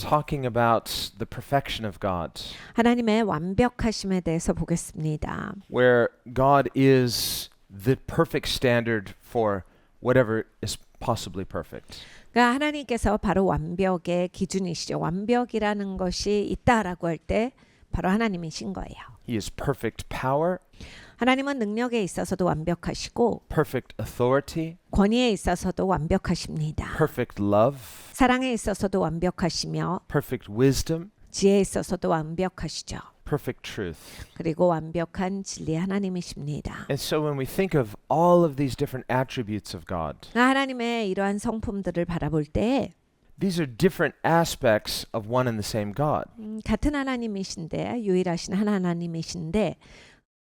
talking about the perfection of God, 하나님의 완벽하심에 대해서 보겠습니다. where God is the perfect standard for whatever is possibly perfect. 그러니까 하나님께서 바로 완벽의 기준이시죠. 완벽이라는 것이 있다라고 할 때 바로 하나님이신 거예요. He is perfect power, 하나님은 능력에 있어서도 완벽하시고 perfect authority, 권위에 있어서도 완벽하십니다. perfect love, 사랑에 있어서도 완벽하시며 perfect wisdom, 지혜에 있어서도 완벽하시죠. perfect truth. 그리고 완벽한 진리 하나님이십니다. And so when we think of all of these different attributes of God, 하나님의 이러한 성품들을 바라볼 때 these are different aspects of one and the same God. 같은 하나님이신데 유일하신 하나님이신데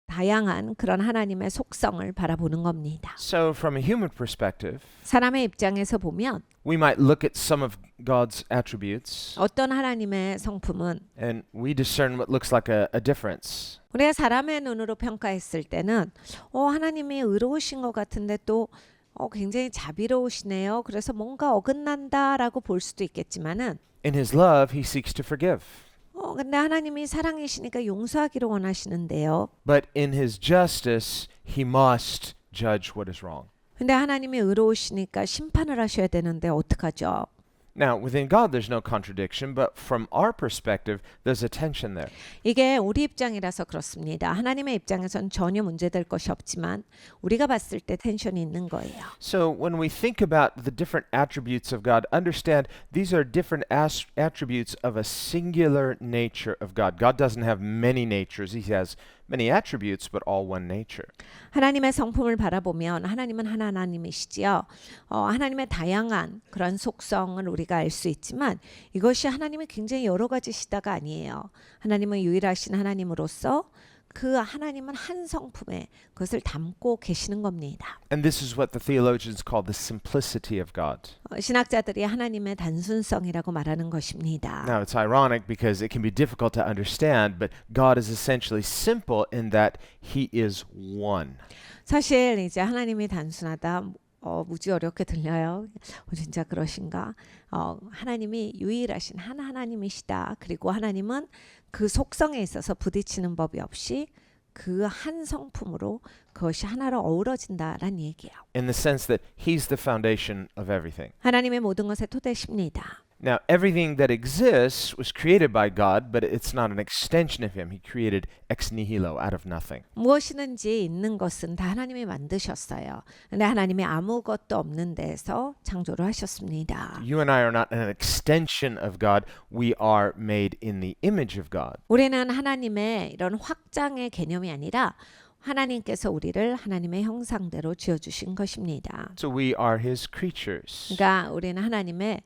다양한 그런 하나님의 속성을 바라보는 겁니다. So from a human perspective, 사람의 입장에서 보면 we might look at some of God's attributes 어떤 하나님의 성품은 and we discern what looks like a difference. 우리가 사람의 눈으로 평가했을 때는 하나님이 의로우신 것 같은데 또 굉장히 자비로우시네요. 그래서 뭔가 어긋난다라고 볼 수도 있겠지만은 In his love, he seeks to forgive. 근데 하나님이 사랑이시니까 용서하기를 원하시는데요. But in his justice, he must judge what is wrong. 근데 하나님이 의로우시니까 심판을 하셔야 되는데 어떡하죠? Now, within God, there's no contradiction, but from our perspective, there's a tension there. 이게 우리 입장이라서 그렇습니다. 하나님의 입장에선 전혀 문제될 것이 없지만 우리가 봤을 때 텐션이 있는 거예요. So when we think about the different attributes of God, understand these are different attributes of a singular nature of God. God doesn't have many natures. He has many attributes, but all one nature. 하나님의 성품을 바라보면 하나님은 하나님이시지요. 하나님의 다양한 그런 속성을 우리가 알 수 있지만 이것이 하나님이 굉장히 여러 가지시다가 아니에요. 하나님은 유일하신 하나님으로서 그 하나님은 한 성품에 그것을 담고 계시는 겁니다. And this is what the theologians call the simplicity of God. 신학자들이 하나님의 단순성이라고 말하는 것입니다. Now, it's ironic because it can be difficult to understand, but God is essentially simple in that he is one. 사실 이제 하나님이 단순하다 무지 어렵게 들려요. 진짜 그러신가? 하나님이 유일하신 한 하나님이시다. 그리고 하나님은 그 속성에 있어서 부딪히는 법이 없이 그 한 성품으로 그것이 하나로 어우러진다라는 얘기예요. In the sense that he's the foundation of everything. 하나님의 모든 것의 토대십니다. Now, everything that exists was created by God, but it's not an extension of him. He created ex nihilo, out of nothing. 무엇이든지 있는 것은 다 하나님이 만드셨어요. 근데 하나님이 아무것도 없는 데서 창조를 하셨습니다. You and I are not an extension of God. We are made in the image of God. 우리는 하나님의 이런 확장의 개념이 아니라 하나님께서 우리를 하나님의 형상대로 지어주신 것입니다. So we are his creatures, 그러니까 우리는 하나님의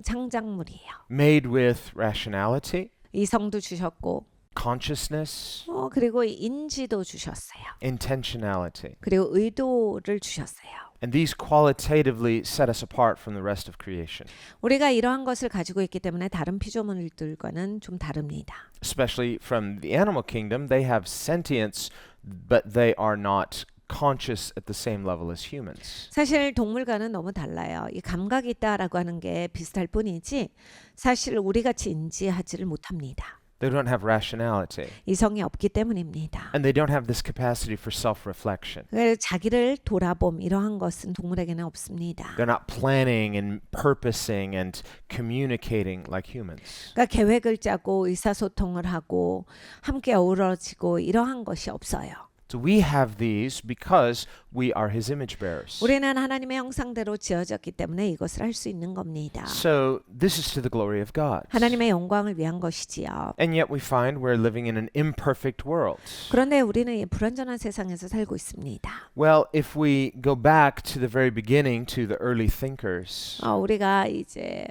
창작물이에요. made with rationality, 이성도 주셨고 consciousness, 그리고 인지도 주셨어요. intentionality. 그리고 의도를 주셨어요. And these qualitatively set us apart from the rest of creation, 우리가 이러한 것을 가지고 있기 때문에 다른 피조물들과는 좀 다릅니다. especially from the animal kingdom. They have sentience, but they are not conscious at the same level as humans. 사실 동물과는 너무 달라요. 이 감각이 있다라고 하는 게 비슷할 뿐이지 사실 우리같이 인지하지를 못합니다. They don't have rationality, 이성이 없기 때문입니다. and they don't have this capacity for self-reflection. 그래서 자기를 돌아봄 이러한 것은 동물에게는 없습니다. They're not planning and purposing and communicating like humans. 그러니까 계획을 짜고 의사소통을 하고 함께 어우러지고 이러한 것이 없어요. So we have these because we are his image bearers. 우리는 하나님의 형상대로 지어졌기 때문에 이것을 할 수 있는 겁니다. So this is to the glory of God. 하나님의 영광을 위한 것이지요. And yet we find we're living in an imperfect world. 그런데 우리는 이 불완전한 세상에서 살고 있습니다. Well, if we go back to the very beginning, to the early thinkers, 우리가 이제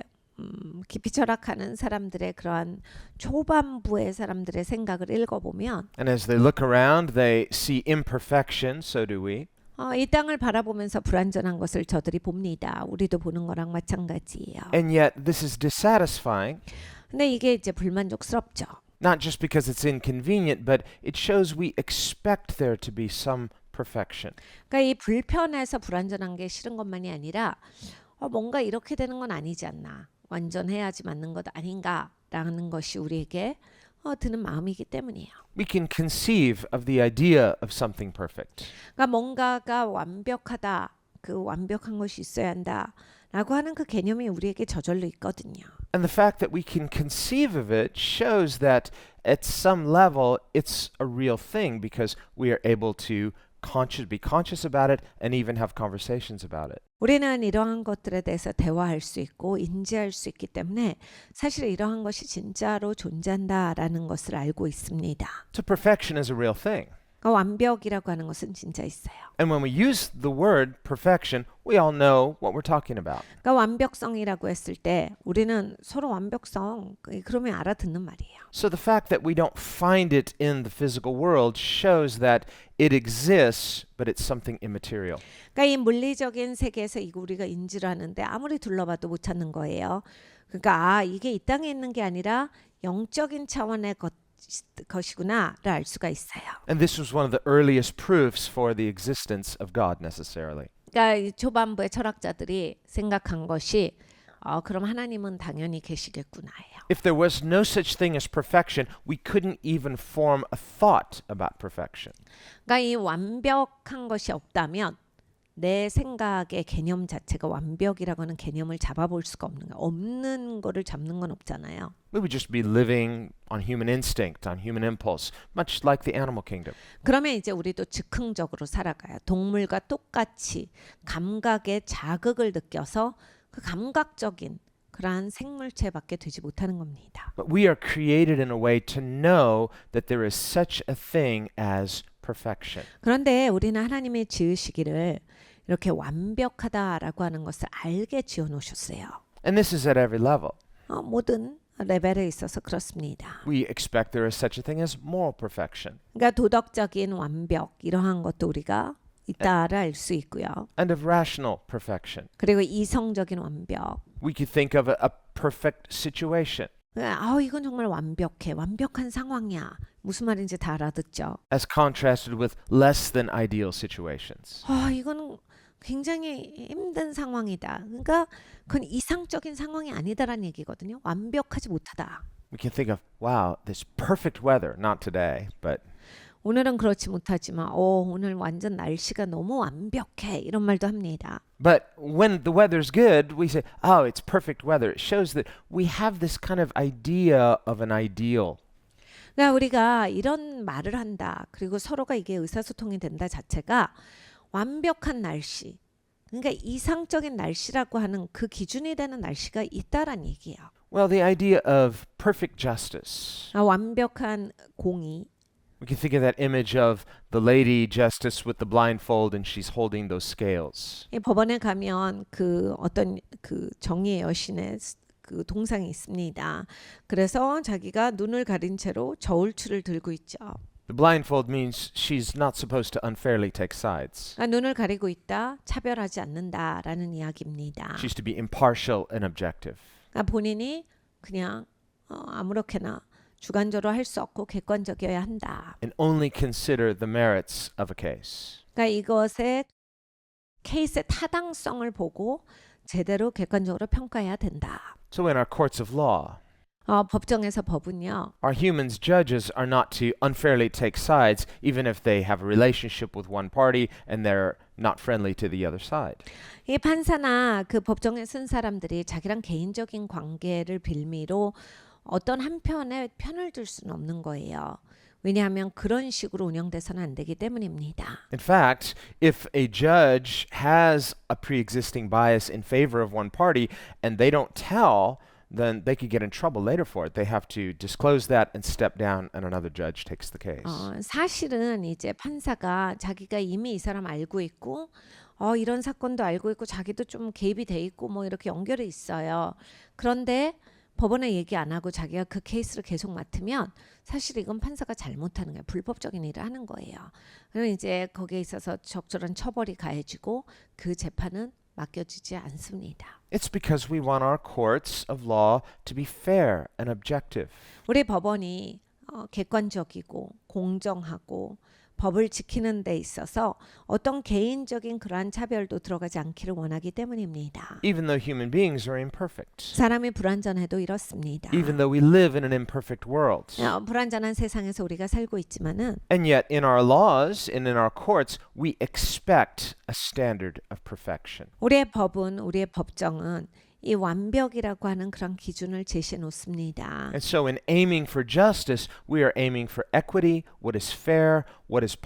깊이 철학하는 사람들의 그러한 초반부의 사람들의 생각을 읽어보면 and as they look around, they see imperfection, so do we. 이 땅을 바라보면서 불완전한 것을 저들이 봅니다. 우리도 보는 거랑 마찬가지예요. And yet this is dissatisfying, 근데 이게 이제 불만족스럽죠. not just because it's inconvenient, but it shows we expect there to be some perfection. 그러니까 이 불편해서 불완전한 게 싫은 것만이 아니라 뭔가 이렇게 되는 건 아니지 않나. 완전해야지 맞는 것 아닌가라는 것이 우리에게 드는 마음이기 때문이에요. We can conceive of the idea of something perfect. 그러니까 뭔가가 완벽하다, 그 완벽한 것이 있어야 한다라고 하는 그 개념이 우리에게 저절로 있거든요. And the fact that we can conceive of it shows that at some level it's a real thing because we are able to be conscious about it and even have conversations about it. 우리는 이러한 것들에 대해서 대화할 수 있고 인지할 수 있기 때문에 사실 이러한 것이 진짜로 존재한다라는 것을 알고 있습니다. So perfection is a real thing. 그러니까 완벽이라고 하는 것은 진짜 있어요. And when we use the word perfection, we all know what we're talking about. 그러니까 완벽성이라고 했을 때 우리는 서로 완벽성 그러면 알아듣는 말이에요. So the fact that we don't find it in the physical world shows that it exists, but it's something immaterial. 그러니까 이 물리적인 세계에서 이거 우리가 인지를 하는데 아무리 둘러봐도 못 찾는 거예요. 그러니까 이게 이 땅에 있는 게 아니라 영적인 차원의 것이구나를 알 수가 있어요. And this was one of the earliest proofs for the existence of God necessarily. 그러니까 이 초반부의 철학자들이 생각한 것이 그럼 하나님은 당연히 계시겠구나예요. If there was no such thing as perfection, we couldn't even form a thought about perfection. 그러니까 이 완벽한 것이 없다면 내 생각의 개념 자체가 완벽이라고 하는 개념을 잡아볼 수가 없는 거예요. 없는 거를 잡는 건 없잖아요. We would just be living on human instinct, on human impulse, much like the animal kingdom. 그러면 이제 우리도 즉흥적으로 살아가요. 동물과 똑같이 감각의 자극을 느껴서 그 감각적인 그러한 생물체밖에 되지 못하는 겁니다. But we are created in a way to know that there is such a thing as perfection. 그런데 우리는 하나님의 지으시기를 이렇게 완벽하다라고 하는 것을 알게 지어 놓으셨어요. And this is at every level. 모든 레벨에 있어서 그렇습니다. We expect there is such a thing as moral perfection. 그러니까 도덕적인 완벽 이러한 것도 우리가 있다를 알 수 있고요. And of rational perfection. 그리고 이성적인 완벽. We could think of a perfect situation. 이건 정말 완벽해. 완벽한 상황이야. 무슨 말인지 다 알아듣죠. As contrasted with less than ideal situations. 이거는 굉장히 힘든 상황이다. 그러니까 그건 이상적인 상황이 아니다라는 얘기거든요. 완벽하지 못하다. We can think of, wow, this perfect weather, not today, but 오늘은 그렇지 못하지만 오늘 완전 날씨가 너무 완벽해. 이런 말도 합니다. But when the weather's good, we say, oh, it's perfect weather. It shows that we have this kind of idea of an ideal. 그러니까 우리가 이런 말을 한다. 그리고 서로가 이게 의사소통이 된다 자체가 완벽한 날씨. 그러니까 이상적인 날씨라고 하는 그 기준이 되는 날씨가 있다란 얘기예요. Well, the idea of perfect justice. 완벽한 공의. We can think of that image of the lady justice with the blindfold and she's holding those scales. 이 법원에 가면 그 어떤 그 정의의 여신의 그 동상이 있습니다. 그래서 자기가 눈을 가린 채로 저울추를 들고 있죠. The blindfold means she's not supposed to unfairly take sides. 그러니까 눈을 가리고 있다, 차별하지 않는다라는 이야기입니다. She's to be impartial and objective. 그러니까 본인이 그냥 아무렇게나 주관적으로 할 수 없고 객관적이어야 한다. And only consider the merits of a case. 그러니까 이것의 케이스의 타당성을 보고 제대로 객관적으로 평가해야 된다. So in our courts of law, 법정에서 법은요. our humans judges are not to unfairly take sides even if they have a relationship with one party and they're not friendly to the other side. 이 판사나 그 법정에 쓴 사람들이 자기랑 개인적인 관계를 빌미로 어떤 한편에 편을 들 수는 없는 거예요. 왜냐하면 그런 식으로 운영돼서는 안 되기 때문입니다. In fact, if a judge has a pre-existing bias in favor of one party and they don't tell, then they could get in trouble later for it. They have to disclose that and step down and another judge takes the case. 사실은 이제 판사가 자기가 이미 이 사람 알고 있고 이런 사건도 알고 있고 자기도 좀 개입이 돼 있고 뭐 이렇게 연결이 있어요. 그런데 법원에 얘기 안 하고 자기가 그 케이스를 계속 맡으면 사실 이건 판사가 잘못하는 거예요. 불법적인 일을 하는 거예요. 그러면 이제 거기에 있어서 적절한 처벌이 가해지고 그 재판은 맡겨지지 않습니다. It's because we want our courts of law to be fair and objective. 우리 법원이 객관적이고 공정하고 법을 지키는 데 있어서 어떤 개인적인 그러한 차별도 들어가지 않기를 원하기 때문입니다. Even though human beings are imperfect. 사람이 불완전해도 이렇습니다. Even though we live in an imperfect world. 불완전한 세상에서 우리가 살고 있지만은 And yet in our laws and in our courts, we expect a standard of perfection. 우리의 법은 우리의 법정은 이 완벽이라고 하는 그런 기준을 제시해 놓습니다. And so in aiming for justice, we are aiming for equity, what is fair, what is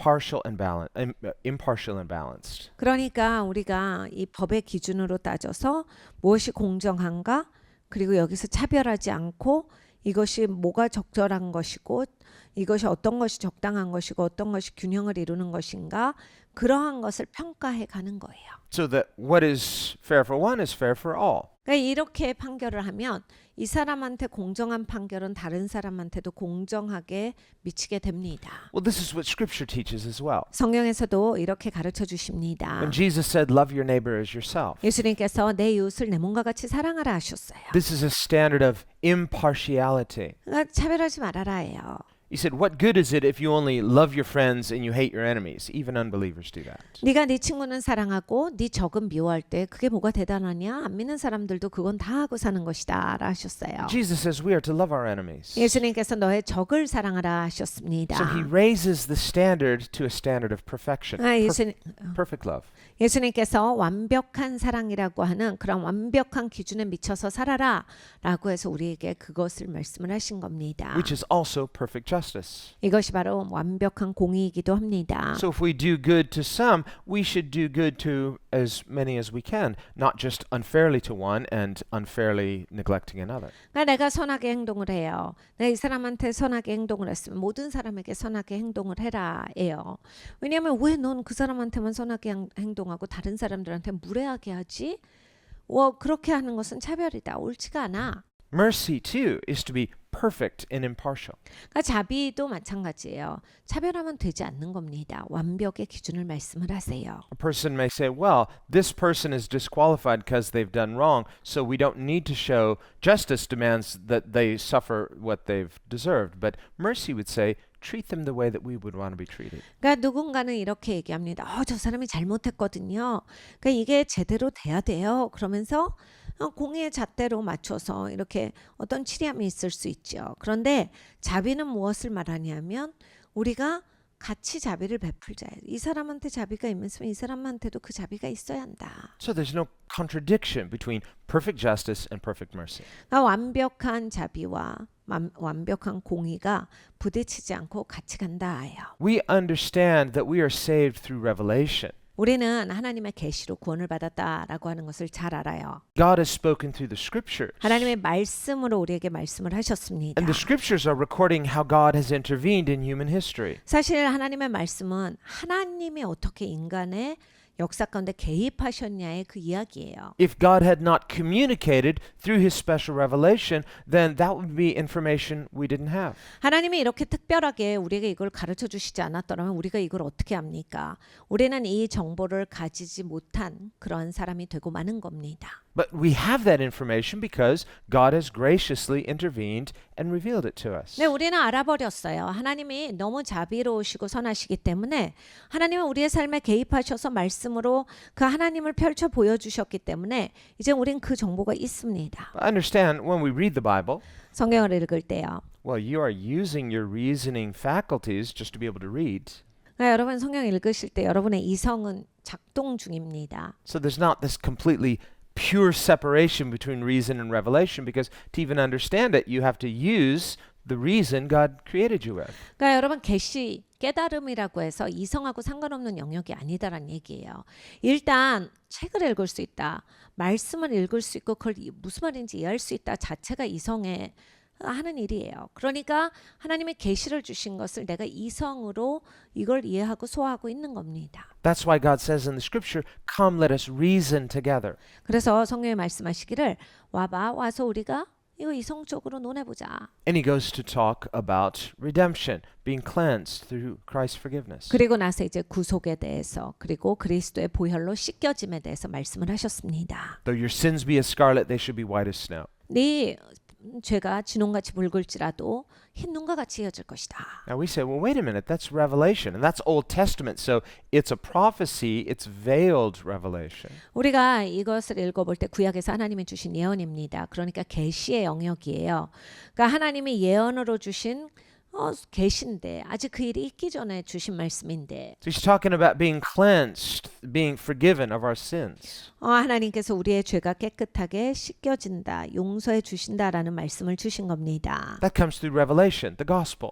impartial and balanced. 그러니까 우리가 이 법의 기준으로 따져서 무엇이 공정한가? 그리고 여기서 차별하지 않고 이것이 뭐가 적절한 것이고 이것이 어떤 것이 적당한 것이고 어떤 것이 균형을 이루는 것인가? 그러한 것을 평가해 가는 거예요. So that what is fair for one is fair for all. 그러니까 이렇게 판결을 하면 이 사람한테 공정한 판결은 다른 사람한테도 공정하게 미치게 됩니다. Well, this is what Scripture teaches as well. 성경에서도 이렇게 가르쳐 주십니다. When Jesus said, love your neighbor as yourself, 예수님께서 내 이웃을 내 몸과 같이 사랑하라 하셨어요. this is a standard of impartiality. 그러니까 차별하지 말아라예요. He said, what good is it if you only love your friends and you hate your enemies? Even unbelievers do that. 네가 네 친구는 사랑하고 네 적은 미워할 때 그게 뭐가 대단하냐? 안 믿는 사람들도 그건 다 하고 사는 것이다 라 하셨어요. Jesus says we are to love our enemies. 예수님께서 너의 적을 사랑하라 하셨습니다. So he raises the standard to a standard of perfection. Perfect love. 예수님께서 완벽한 사랑이라고 하는 그런 완벽한 기준에 미쳐서 살아라 라고 해서 우리에게 그것을 말씀을 하신 겁니다. Which is also perfect justice. 이것이 바로 완벽한 공의이기도 합니다. So if we do good to some, we should do good to as many as we can, not just unfairly to one and unfairly neglecting another. 그러니까 내가 선하게 행동을 해요. 내가 이 사람한테 선하게 행동을 했으면 모든 사람에게 선하게 행동을 해라예요. 왜냐하면 왜 넌 그 사람한테만 선하게 행동하고 다른 사람들한테 무례하게 하지? 그렇게 하는 것은 차별이다. 옳지가 않아. Mercy too is to be perfect and impartial. 그러니까 자비도 마찬가지예요. 차별하면 되지 않는 겁니다. 완벽의 기준을 말씀을 하세요. A person may say, well, this person is disqualified because they've done wrong, so we don't need to show justice demands that they suffer what they've deserved. But mercy would say, treat them the way that we would want to be treated. 그러니까 누군가는 이렇게 얘기합니다. 저 사람이 잘못했거든요. 그러니까 이게 제대로 돼야 돼요. 그러면서 공의의 잣대로 맞춰서 이렇게 어떤 치리함이 있을 수 있죠. 그런데 자비는 무엇을 말하냐면 우리가 같이 자비를 베풀자. 이 사람한테 자비가 있으면 이 사람한테도 그 자비가 있어야 한다. So there's no contradiction between perfect justice and perfect mercy. 그러니까 완벽한 자비와 완벽한 공의가 부딪히지 않고 같이 간다예요. We understand that we are saved through revelation. 우리는 하나님의 계시로 구원을 받았다라고 하는 것을 잘 알아요. God has spoken through the scriptures. 하나님의 말씀으로 우리에게 말씀을 하셨습니다. And the scriptures are recording how God has intervened in human history. 사실 하나님의 말씀은 하나님이 어떻게 인간의 역사 가운데 개입하셨냐의 그 이야기예요. If God had not communicated through his special revelation, then that would be information we didn't have. 하나님이 이렇게 특별하게 우리에게 이걸 가르쳐 주시지 않았더라면 우리가 이걸 어떻게 합니까? 우리는 이 정보를 가지지 못한 그런 사람이 되고 마는 겁니다. But we have that information because God has graciously intervened and revealed it to us. 네, 우리는 알아버렸어요. 하나님이 너무 자비로우시고 선하시기 때문에 하나님은 우리의 삶에 개입하셔서 말씀으로 그 하나님을 펼쳐 보여주셨기 때문에 이제 우린 그 정보가 있습니다. Understand, when we read the Bible, 성경을 읽을 때요. well, you are using your reasoning faculties just to be able to read. 그러니까 여러분 성경 읽으실 때 여러분의 이성은 작동 중입니다. So there's not this completely pure separation between reason and revelation, because to even understand it, you have to use the reason God created you with. 그러니까 여러분 계시 깨달음이라고 해서 이성하고 상관없는 영역이 아니다라는 얘기예요. 일단 책을 읽을 수 있다, 말씀을 읽을 수 있고 그걸 무슨 말인지 이해할 수 있다 자체가 이성에 하는 일이에요. 그러니까 하나님이 계시를 주신 것을 내가 이성으로 이걸 이해하고 소화하고 있는 겁니다. That's why God says in the scripture, come let us reason together. 그래서 성경에 말씀하시기를 와서 우리가 이거 이성적으로 논해보자. And he goes to talk about redemption, being cleansed through Christ's forgiveness. 그리고 나서 이제 구속에 대해서 그리고 그리스도의 보혈로 씻겨짐에 대해서 말씀을 하셨습니다. Though your sins be as scarlet, they should be white as snow. 네 죄가 진홍같이 붉을지라도 흰 눈과 같이 헤어질 것이다. Now we say, well, wait a minute, that's Revelation, and that's Old Testament, so it's a prophecy, it's veiled revelation. 우리가 이것을 읽어볼 때 구약에서 하나님이 주신 예언입니다. 그러니까 계시의 영역이에요. 그러니까 하나님이 예언으로 주신 계시인데 아직 그 일이 있기 전에 주신 말씀인데 So he's talking about being cleansed, being forgiven of our sins. 하나님께서 우리의 죄가 깨끗하게 씻겨진다, 용서해 주신다라는 말씀을 주신 겁니다. That comes through revelation, the gospel.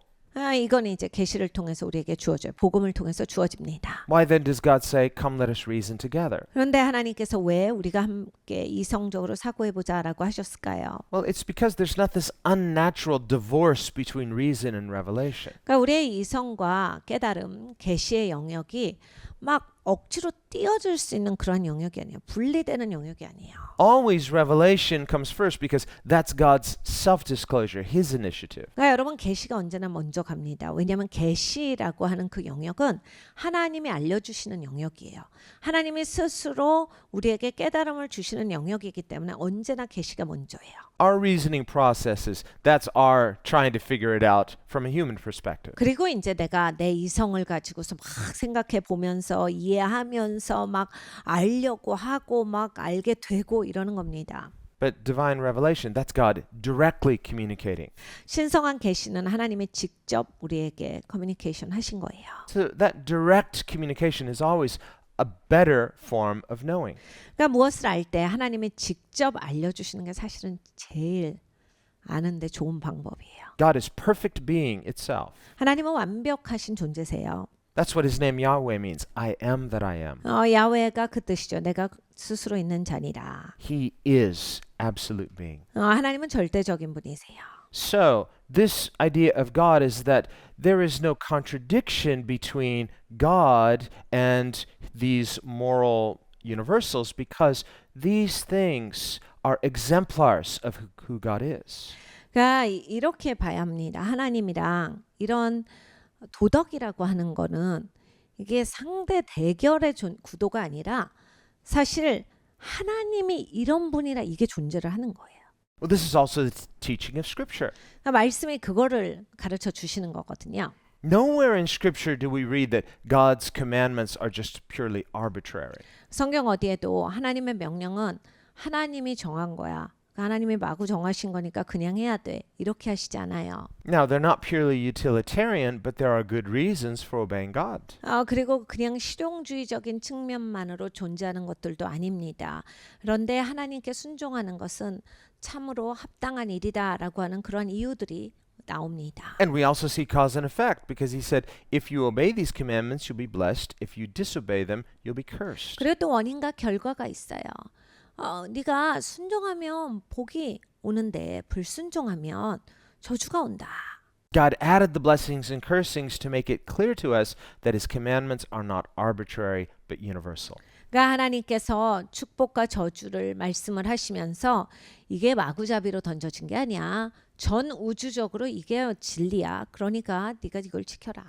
이건 이제 계시를 통해서 우리에게 주어져요. 복음을 통해서 주어집니다. Why then does God say, come let us reason together? 그런데 하나님께서 왜 우리가 함께 이성적으로 사고해보자라고 하셨을까요? Well, it's because there's not this unnatural divorce between reason and revelation. 그러니까 우리의 이성과 깨달음, 계시의 영역이 막 억지로 띄어질 수 있는 그런 영역이 아니에요. 분리되는 영역이 아니에요. Always revelation comes first because that's God's self-disclosure, his initiative. 그러니까 여러분 계시가 언제나 먼저 갑니다. 왜냐하면 계시라고 하는 그 영역은 하나님이 알려주시는 영역이에요. 하나님이 스스로 우리에게 깨달음을 주시는 영역이기 때문에 언제나 계시가 먼저예요. Our reasoning processes, that's our trying to figure it out from a human perspective. 그리고 이제 내가 내 이성을 가지고서 막 생각해 보면서 이해하면서 막 알려고 하고 막 알게 되고 이러는 겁니다. But divine revelation, that's God directly communicating. 신성한 계시는 하나님이 직접 우리에게 커뮤니케이션 하신 거예요. So that direct communication is always a better form of knowing. 그러니까 무엇을 알 때 하나님이 직접 알려주시는 게 사실은 제일 아는데 좋은 방법이에요. God is perfect being itself. 하나님은 완벽하신 존재세요. That's what his name Yahweh means. I am that I am. 야훼가 그 뜻이죠. 내가 스스로 있는 자니라. He is absolute being. 하나님은 절대적인 분이세요. So, this idea of God is that there is no contradiction between God and these moral universals because these things are exemplars of who God is. 그러니까 이렇게 봐야 합니다. 하나님이랑 이런 도덕이라고 하는 거는 이게 상대 대결의 구도가 아니라 사실 하나님이 이런 분이라 이게 존재를 하는 거예요. Well, this is also the teaching of Scripture. 그러니까 말씀이 그거를 가르쳐 주시는 거거든요. Nowhere in Scripture do we read that God's commandments are just purely arbitrary. 성경 어디에도 하나님의 명령은 하나님이 정한 거야. 하나님이 마구 정하신 거니까 그냥 해야 돼. 이렇게 하시지 않아요. Now, they're not purely utilitarian, but there are good reasons for obeying God. 그리고 그냥 실용주의적인 측면만으로 존재하는 것들도 아닙니다. 그런데 하나님께 순종하는 것은 참으로 합당한 일이다라고 하는 그런 이유들이 나옵니다. And we also see cause and effect because he said, if you obey these commandments, you'll be blessed. If you disobey them, you'll be cursed. 그리고 또 원인과 결과가 있어요. 네가 순종하면 복이 오는데 불순종하면 저주가 온다. God added the blessings and cursings to make it clear to us that his commandments are not arbitrary but universal. 그러니까 하나님께서 축복과 저주를 말씀을 하시면서 이게 마구잡이로 던져진 게 아니야. 전 우주적으로 이게 진리야. 그러니까 네가 이걸 지켜라.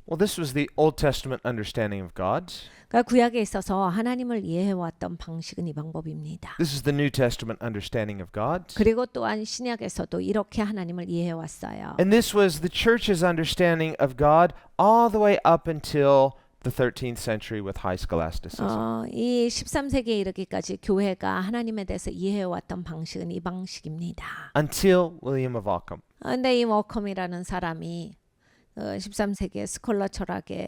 Well, this was the Old Testament understanding of God. 그러니까 구약에 있어서 하나님을 이해해왔던 방식은 이 방법입니다. This is the New Testament understanding of God. 그리고 또한 신약에서도 이렇게 하나님을 이해해왔어요. And this was the church's understanding of God all the way up until the 13th century with high scholasticism. 이 13세기에 이르기까지 교회가 하나님에 대해서 이해해왔던 방식은 이 방식입니다. Until William of Ockham. 근데 이 워컴이라는 사람이 13세기의 스콜라 철학에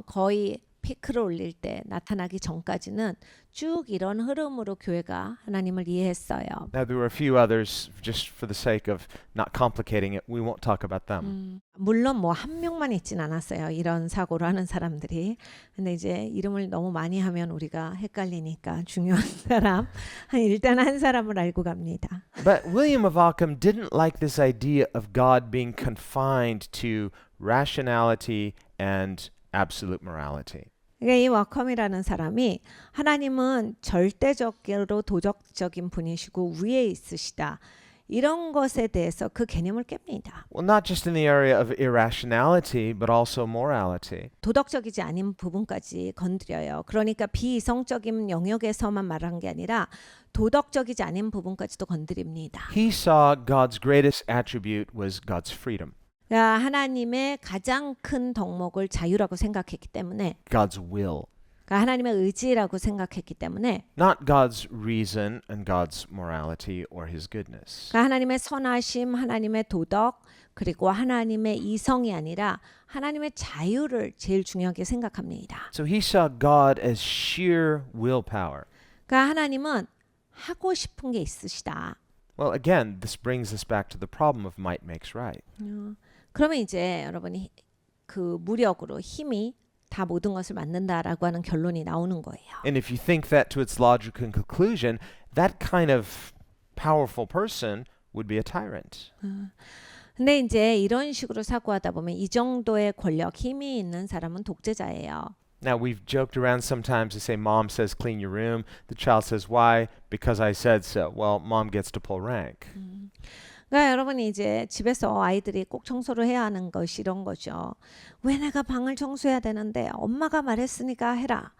거의 피크를 올릴 때 나타나기 전까지는 쭉 이런 흐름으로 교회가 하나님을 이해했어요. Now there were a few others, just for the sake of not complicating it, we won't talk about them. 물론 뭐 한 명만 있진 않았어요. 이런 사고를 하는 사람들이. 근데 이제 이름을 너무 많이 하면 우리가 헷갈리니까 중요한 사람, 일단 한 사람을 알고 갑니다. But William of Ockham didn't like this idea of God being confined to rationality and absolute morality. 그러니까 이 워컴이라는 사람이 하나님은 절대적으로 도덕적인 분이시고 위에 있으시다. 이런 것에 대해서 그 개념을 깹니다. Well, not just in the area of irrationality, but also morality. 도덕적이지 않은 부분까지 건드려요. 그러니까 비이성적인 영역에서만 말한 게 아니라 도덕적이지 않은 부분까지도 건드립니다. He saw God's greatest attribute was God's freedom, 하나님의 가장 큰 덕목을 자유라고 생각했기 때문에 God's will, 그러니까 하나님의 의지라고 생각했기 때문에 not God's reason and God's morality or his goodness. 그러니까 하나님의 선하심, 하나님의 도덕 그리고 하나님의 이성이 아니라 하나님의 자유를 제일 중요하게 생각합니다. So he saw God as sheer willpower. 그러니까 하나님은 하고 싶은 게 있으시다. Well, again, this brings us back to the problem of might makes right. 그러면 이제 여러분이 그 무력으로 힘이 다 모든 것을 만든다라고 하는 결론이 나오는 거예요. And if you think that to its logical conclusion, that kind of powerful person would be a tyrant. 근데 이제 이런 식으로 사고하다 보면 이 정도의 권력, 힘이 있는 사람은 독재자예요. Now, we've joked around sometimes to say, Mom says clean your room. The child says, why? Because I said so. Well, Mom gets to pull rank. 그러니까 여러분이 이제 집에서 아이들이 꼭 청소를 해야 하는 것이 이런 거죠. 왜 내가 방을 청소해야 되는데 엄마가 말했으니까 해라.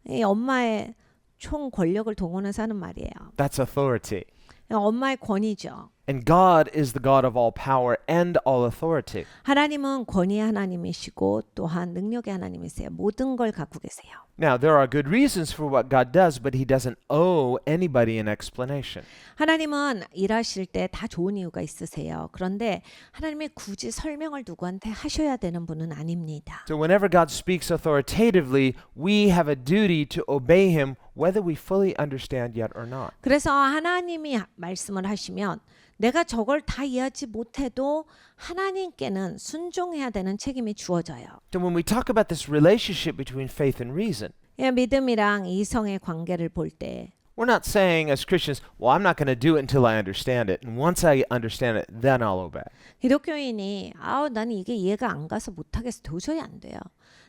이 엄마의 총 권력을 동원해서 하는 말이에요. That's authority. 엄마의 권위죠. And God is the God of all power and all authority. 하나님은 권위의 하나님이시고 또한 능력의 하나님이세요. 모든 걸 갖고 계세요. Now, there are good reasons for what God does, but he doesn't owe anybody an explanation. 하나님은 일하실 때 다 좋은 이유가 있으세요. 그런데 하나님이 굳이 설명을 누구한테 하셔야 되는 분은 아닙니다. So whenever God speaks authoritatively, we have a duty to obey him whether we fully understand yet or not. 그래서 하나님이 말씀을 하시면 내가 저걸 다 이해하지 못해도 하나님께는 순종해야 되는 책임이 주어져요. So when we talk about this relationship between faith and reason, 믿음이랑 이성의 관계를 볼 때 we're not saying as Christians, well, I'm not going to do it until I understand it. And once I understand it, then I'll obey. 기독교인이 나는 이게 이해가 안 가서 못하겠어. 도저히 안 돼요.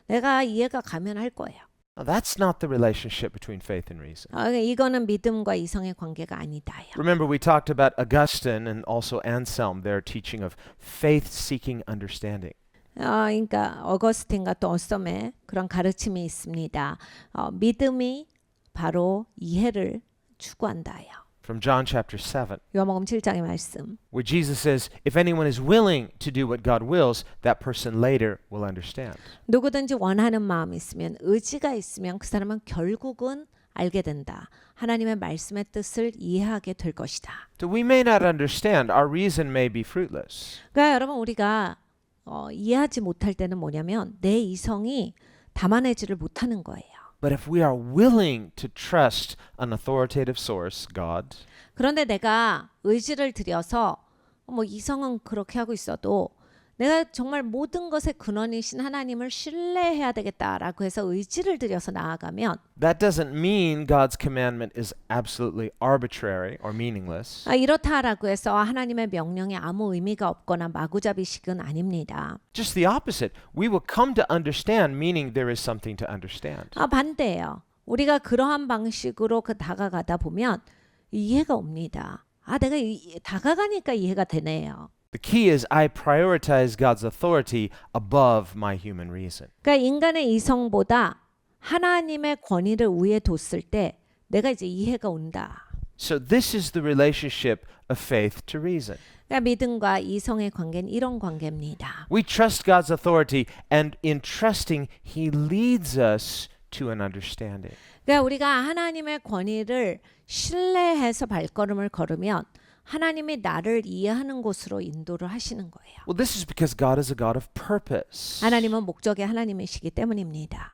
내가 이해가 가면 할 거예요. Now, that's not the relationship between faith and reason. 이거는 믿음과 이성의 관계가 아니다요. Remember, we talked about Augustine and also Anselm, their teaching of faith-seeking understanding. 그러니까 어거스틴과 또 어썸의 그런 가르침이 있습니다. 믿음이 바로 이해를 추구한다요. From John chapter 7, 요한복음 7장의 말씀. where Jesus says, if anyone is willing to do what God wills, that person later will understand. 누구든지 원하는 마음이 있으면 의지가 있으면 그 사람은 결국은 알게 된다. 하나님의 말씀의 뜻을 이해하게 될 것이다. So we may not understand, our reason may be fruitless. 그러니까 여러분 우리가 이해하지 못할 때는 뭐냐면 내 이성이 담아내지를 못하는 거예요. But if we are willing to trust an authoritative source, God, 그런데 내가 의지를 들여서 이성은 그렇게 하고 있어도 내가 정말 모든 것의 근원이신 하나님을 신뢰해야 되겠다라고 해서 의지를 들여서 나아가면 that doesn't mean God's commandment is absolutely arbitrary or meaningless. 이렇다라고 해서 하나님의 명령에 아무 의미가 없거나 마구잡이식은 아닙니다. Just the opposite. We will come to understand, meaning there is something to understand. 반대예요. 우리가 그러한 방식으로 다가가다 보면 이해가 옵니다. 내가 다가가니까 이해가 되네요. The key is I prioritize God's authority above my human reason. 그러니까 인간의 이성보다 하나님의 권위를 위에 뒀을 때 내가 이제 이해가 온다. So this is the relationship of faith to reason. 그러니까 믿음과 이성의 관계는 이런 관계입니다. We trust God's authority, and in trusting, He leads us to an understanding. 그러니까 우리가 하나님의 권위를 신뢰해서 발걸음을 걸으면 하나님이 나를 이해하는 곳으로 인도를 하시는 거예요. Well, this is because God is a God of purpose. 하나님은 목적의 하나님이시기 때문입니다.